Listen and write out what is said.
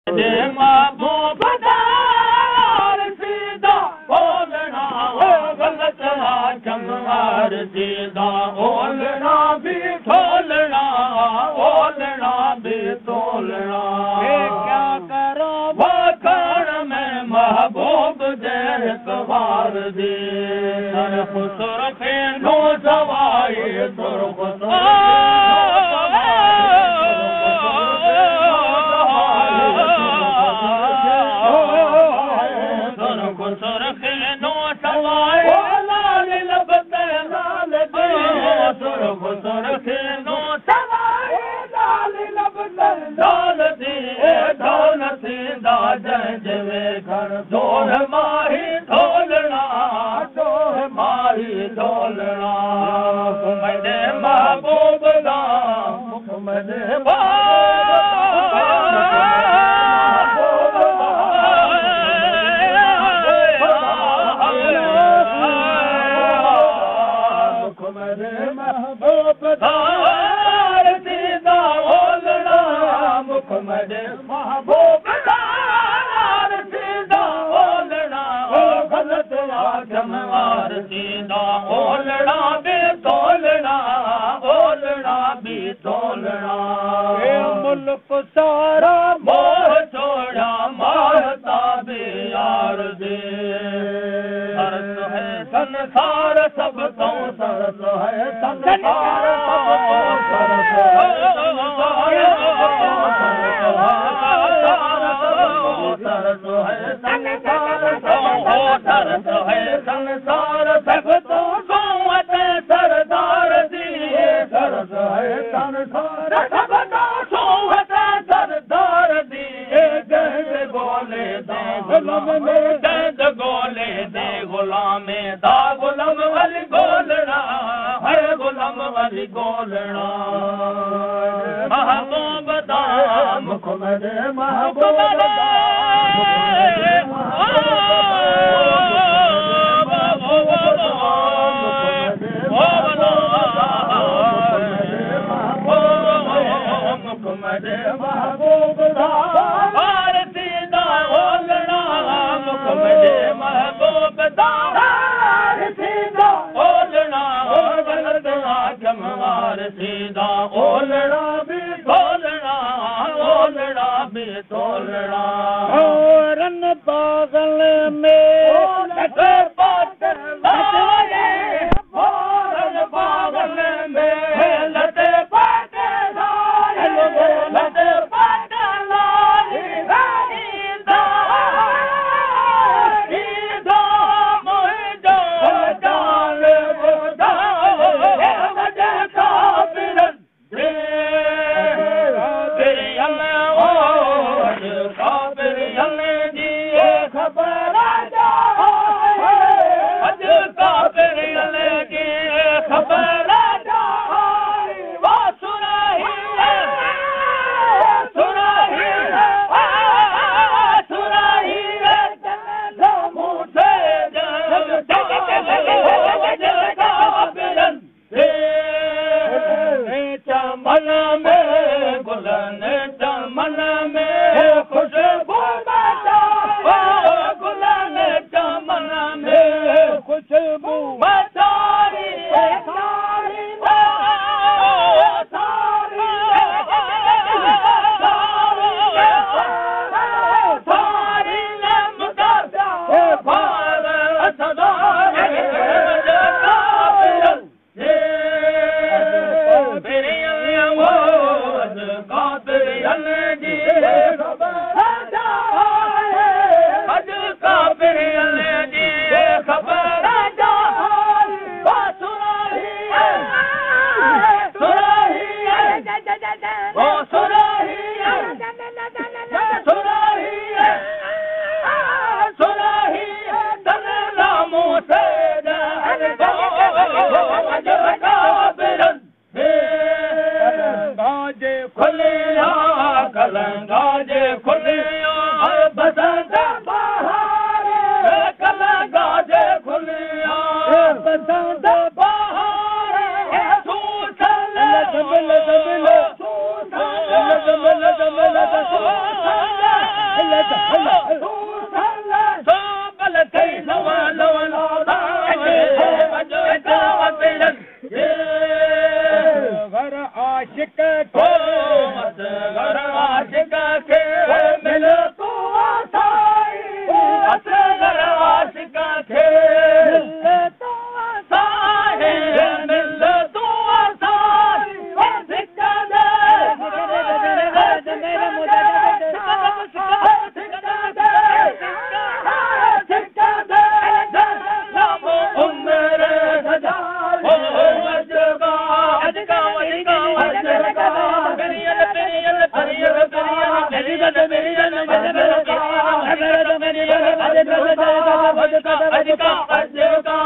महबूब दार सीधा बोलना गलत चमवार सीधा बोलना भी खोलना बोलना भी तोलना क्या करो वो कण में महबूब जैसवार दे सरफ सुरखे नो सवाई सुरख जोर माही ढोलना जोर माही ढोलना मुझे महबूब दा मुझे महबूब दार सीधा बोलना मुख मजे महबूब चमवार सीधा बोलना भी तोलना बोलना भी तोलना मुल्क सारा मोह छोड़ा मारता भी यार दे सरस है संसार सब तो सरस है संसार सब तो सरस है संसार सब तो सोवत सरदार दिए सरस है संसार सब तो सोवत सरदार दिए गंद गोले दे गुलाम में गंद गोले दे गुलाम दा गुलाम वाली गोलना है गुलाम वाली गोलना महबूब दा मुख में महबूब दा महबूब दार सीधा बोलना मुख मजे महबूब दार सीधा बोलना गलत चमवार सीधा बोलना भी तोलना बोलना भी तोलना रन पागल में पागल में लते खबर अजका अजका अजका